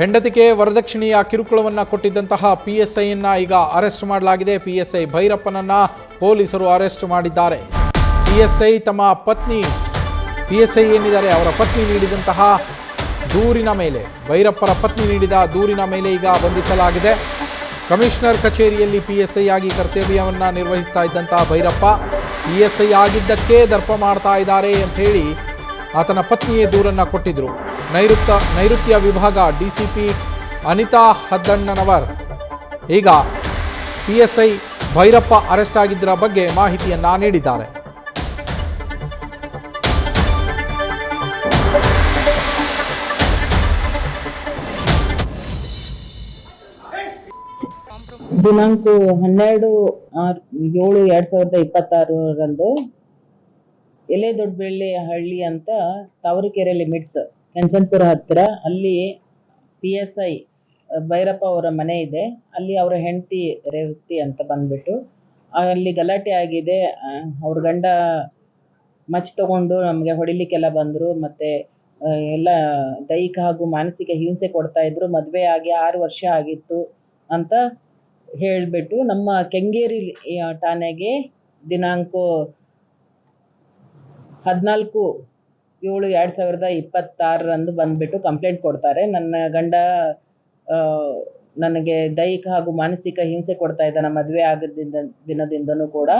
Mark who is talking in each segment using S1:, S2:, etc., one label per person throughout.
S1: ಹೆಂಡತಿಗೆ ವರದಕ್ಷಿಣೆಯ ಕಿರುಕುಳವನ್ನು ಕೊಟ್ಟಿದ್ದಂತಹ PSIಯನ್ನ ಈಗ ಅರೆಸ್ಟ್ ಮಾಡಲಾಗಿದೆ. PSI ಭೈರಪ್ಪನನ್ನ ಪೊಲೀಸರು ಅರೆಸ್ಟ್ ಮಾಡಿದ್ದಾರೆ. PSI ತಮ್ಮ ಪತ್ನಿ PSI ಏನಿದ್ದಾರೆ ಅವರ ಪತ್ನಿ ನೀಡಿದಂತಹ ದೂರಿನ ಮೇಲೆ, ಭೈರಪ್ಪರ ಪತ್ನಿ ನೀಡಿದ ದೂರಿನ ಮೇಲೆ ಈಗ ಬಂಧಿಸಲಾಗಿದೆ. ಕಮಿಷನರ್ ಕಚೇರಿಯಲ್ಲಿ PSI ಆಗಿ ಕರ್ತವ್ಯವನ್ನು ನಿರ್ವಹಿಸ್ತಾ ಇದ್ದಂತಹ ಭೈರಪ್ಪ PSI ಆಗಿದ್ದಕ್ಕೆ ದರ್ಪ ಮಾಡ್ತಾ ಇದ್ದಾರೆ ಅಂತ ಹೇಳಿ ಆತನ ಪತ್ನಿಯೇ ದೂರನ್ನು ಕೊಟ್ಟಿದ್ರು. ನೈಋತ್ಯ ವಿಭಾಗ DCP ಅನಿತಾ ಹದ್ದಣ್ಣನವರ್ ಈಗ PSI ಭೈರಪ್ಪ ಅರೆಸ್ಟ್ ಆಗಿದ್ದರ ಬಗ್ಗೆ ಮಾಹಿತಿಯನ್ನ ನೀಡಿದ್ದಾರೆ.
S2: ದಿನಾಂಕ 12/7/2026 ಎಲೆ ದೊಡ್ಡಬೆಳ್ಳಿ ಹಳ್ಳಿ ಅಂತ ತಾವರೆಕೆರೆ ಲಿಮಿಟ್ಸ್ ಕೆಂಚನ್ಪುರ ಹತ್ತಿರ ಅಲ್ಲಿ PSI ಭೈರಪ್ಪ ಅವರ ಮನೆ ಇದೆ. ಅಲ್ಲಿ ಅವರ ಹೆಂಡತಿ ರೇವತಿ ಅಂತ ಬಂದ್ಬಿಟ್ಟು ಅಲ್ಲಿ ಗಲಾಟೆ ಆಗಿದೆ. ಅವ್ರ ಗಂಡ ಮಚ್ ತಗೊಂಡು ನಮಗೆ ಹೊಡಿಲಿಕ್ಕೆಲ್ಲ ಬಂದರು. ಮತ್ತು ಎಲ್ಲ ದೈಹಿಕ ಹಾಗೂ ಮಾನಸಿಕ ಹಿಂಸೆ ಕೊಡ್ತಾ ಇದ್ರು. ಮದುವೆ ಆಗಿ 6 ವರ್ಷ ಆಗಿತ್ತು ಅಂತ ಹೇಳಿಬಿಟ್ಟು ನಮ್ಮ ಕೆಂಗೇರಿ ಠಾಣೆಗೆ ದಿನಾಂಕ 14/7/2026 ಬಂದ್ಬಿಟ್ಟು ಕಂಪ್ಲೇಂಟ್ ಕೊಡ್ತಾರೆ. ನನ್ನ ಗಂಡ ನನಗೆ ದೈಹಿಕ ಹಾಗೂ ಮಾನಸಿಕ ಹಿಂಸೆ ಕೊಡ್ತಾ ಇದ್ದಾನೆ ಮದುವೆ ಆಗದಿಂದ ದಿನದಿಂದನೂ ಕೂಡ.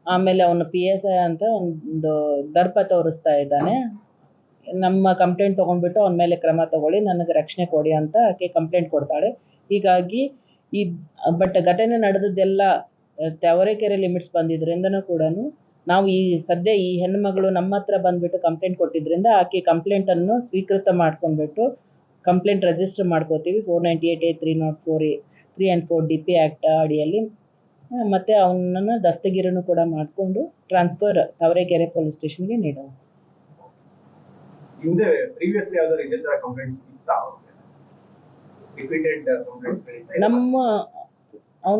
S2: ಆಮೇಲೆ ಅವನು PSI ಅಂತ ಒಂದು ದರ್ಪ ತೋರಿಸ್ತಾ ಇದ್ದಾನೆ. ನಮ್ಮ ಕಂಪ್ಲೇಂಟ್ ತೊಗೊಂಡ್ಬಿಟ್ಟು ಅವನ ಮೇಲೆ ಕ್ರಮ ತಗೊಳ್ಳಿ, ನನಗೆ ರಕ್ಷಣೆ ಕೊಡಿ ಅಂತ ಆಕೆ ಕಂಪ್ಲೇಂಟ್ ಕೊಡ್ತಾಳೆ. ಹೀಗಾಗಿ ಬಟ್ ಘಟನೆ ನಡೆದದ್ದೆಲ್ಲ ತಾವರೆಕೆರೆ ಲಿಮಿಟ್ಸ್ ಬಂದಿದ್ರಿಂದನೂ ಕೂಡ ನಾವು ಸದ್ಯ ಈ ಹೆಣ್ಣುಮಗಳು ನಮ್ಮ ಹತ್ರ ಬಂದ್ಬಿಟ್ಟು ಕಂಪ್ಲೇಂಟ್ ಕೊಟ್ಟಿದ್ರಿಂದ ಆಕೆ ಕಂಪ್ಲೇಂಟನ್ನು ಸ್ವೀಕೃತ ಮಾಡ್ಕೊಂಡ್ಬಿಟ್ಟು ಕಂಪ್ಲೇಂಟ್ ರಿಜಿಸ್ಟರ್ ಮಾಡ್ಕೋತೀವಿ 498A 304 3 and 4 DP ಆ್ಯಕ್ಟ್ ಅಡಿಯಲ್ಲಿ. ಮತ್ತು ಅವನನ್ನು ದಸ್ತಗಿರನ್ನು ಕೂಡ ಮಾಡಿಕೊಂಡು ಟ್ರಾನ್ಸ್ಫರ್ ತಾವರೆಕೆರೆ ಪೊಲೀಸ್ ಸ್ಟೇಷನ್ಗೆ ನೀಡೋಣ.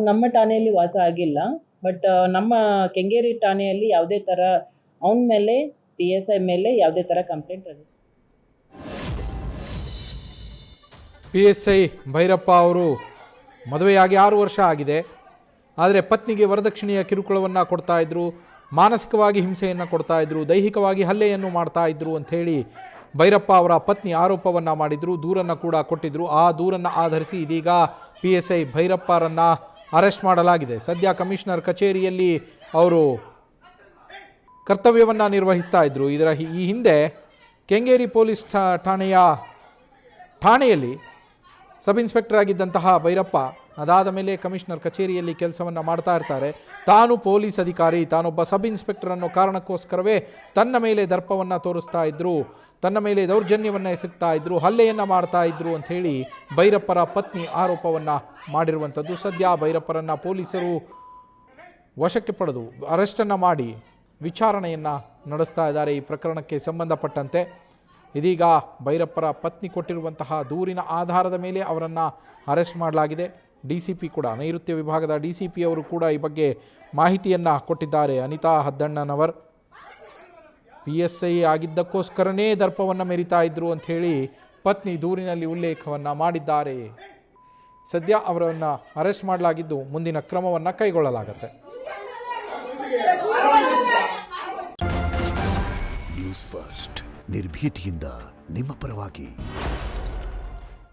S2: ನಮ್ಮ ಠಾಣೆಯಲ್ಲಿ ವಾಸ ಆಗಿಲ್ಲ. ಬಟ್ ನಮ್ಮ ಕೆಂಗೇರಿ ಠಾಣೆಯಲ್ಲಿ ಯಾವುದೇ ಥರ ಅವನ ಮೇಲೆ PSI ಮೇಲೆ ಯಾವುದೇ ಥರ ಕಂಪ್ಲೇಂಟ್ ರಿಜಿಸ್ಟರ್.
S1: PSI ಭೈರಪ್ಪ ಅವರು ಮದುವೆಯಾಗಿ 6 ವರ್ಷ ಆಗಿದೆ. ಆದರೆ ಪತ್ನಿಗೆ ವರದಕ್ಷಿಣೆಯ ಕಿರುಕುಳವನ್ನು ಕೊಡ್ತಾ ಇದ್ರು, ಮಾನಸಿಕವಾಗಿ ಹಿಂಸೆಯನ್ನು ಕೊಡ್ತಾ ಇದ್ರು, ದೈಹಿಕವಾಗಿ ಹಲ್ಲೆಯನ್ನು ಮಾಡ್ತಾ ಇದ್ರು ಅಂಥೇಳಿ ಭೈರಪ್ಪ ಅವರ ಪತ್ನಿ ಆರೋಪವನ್ನು ಮಾಡಿದ್ರು, ದೂರನ್ನು ಕೂಡ ಕೊಟ್ಟಿದ್ರು. ಆ ದೂರನ್ನು ಆಧರಿಸಿ ಇದೀಗ PSI ಭೈರಪ್ಪರನ್ನು ಅರೆಸ್ಟ್ ಮಾಡಲಾಗಿದೆ. ಸದ್ಯ ಕಮಿಷನರ್ ಕಚೇರಿಯಲ್ಲಿ ಅವರು ಕರ್ತವ್ಯವನ್ನು ನಿರ್ವಹಿಸ್ತಾ ಇದ್ದರು. ಈ ಹಿಂದೆ ಕೆಂಗೇರಿ ಪೊಲೀಸ್ ಠಾಣೆಯಲ್ಲಿ ಸಬ್ ಇನ್ಸ್ಪೆಕ್ಟರ್ ಆಗಿದ್ದಂತಹ ಭೈರಪ್ಪ ಅದಾದ ಮೇಲೆ ಕಮಿಷನರ್ ಕಚೇರಿಯಲ್ಲಿ ಕೆಲಸವನ್ನು ಮಾಡ್ತಾ ಇರ್ತಾರೆ. ತಾನು ಪೊಲೀಸ್ ಅಧಿಕಾರಿ, ತಾನೊಬ್ಬ ಸಬ್ ಇನ್ಸ್ಪೆಕ್ಟರ್ ಅನ್ನೋ ಕಾರಣಕ್ಕೋಸ್ಕರವೇ ತನ್ನ ಮೇಲೆ ದರ್ಪವನ್ನು ತೋರಿಸ್ತಾ ಇದ್ದರು, ತನ್ನ ಮೇಲೆ ದೌರ್ಜನ್ಯವನ್ನು ಎಸಗ್ತಾ ಇದ್ದರು, ಹಲ್ಲೆಯನ್ನು ಮಾಡ್ತಾ ಇದ್ದರು ಅಂಥೇಳಿ ಭೈರಪ್ಪರ ಪತ್ನಿ ಆರೋಪವನ್ನು ಮಾಡಿರುವಂಥದ್ದು. ಸದ್ಯ ಭೈರಪ್ಪರನ್ನು ಪೊಲೀಸರು ವಶಕ್ಕೆ ಪಡೆದು ಅರೆಸ್ಟನ್ನು ಮಾಡಿ ವಿಚಾರಣೆಯನ್ನು ನಡೆಸ್ತಾ ಇದ್ದಾರೆ. ಈ ಪ್ರಕರಣಕ್ಕೆ ಸಂಬಂಧಪಟ್ಟಂತೆ ಇದೀಗ ಭೈರಪ್ಪರ ಪತ್ನಿ ಕೊಟ್ಟಿರುವಂತಹ ದೂರಿನ ಆಧಾರದ ಮೇಲೆ ಅವರನ್ನು ಅರೆಸ್ಟ್ ಮಾಡಲಾಗಿದೆ. DCP ಕೂಡ, ನೈಋತ್ಯ ವಿಭಾಗದ DCP ಅವರು ಕೂಡ ಈ ಬಗ್ಗೆ ಮಾಹಿತಿಯನ್ನು ಕೊಟ್ಟಿದ್ದಾರೆ. ಅನಿತಾ ಹದ್ದಣ್ಣನವರ್ PSI ಆಗಿದ್ದಕ್ಕೋಸ್ಕರನೇ ದರ್ಪವನ್ನು ಮೆರಿತಾ ಇದ್ರು ಅಂಥೇಳಿ ಪತ್ನಿ ದೂರಿನಲ್ಲಿ ಉಲ್ಲೇಖವನ್ನು ಮಾಡಿದ್ದಾರೆ. ಸದ್ಯ ಅವರನ್ನು ಅರೆಸ್ಟ್ ಮಾಡಲಾಗಿದ್ದು ಮುಂದಿನ ಕ್ರಮವನ್ನು ಕೈಗೊಳ್ಳಲಾಗುತ್ತೆ.
S3: ನ್ಯೂಸ್ ಫಸ್ಟ್ ನಿರ್ಭೀತಿಯಿಂದ ನಿಮ್ಮ ಪರವಾಗಿ.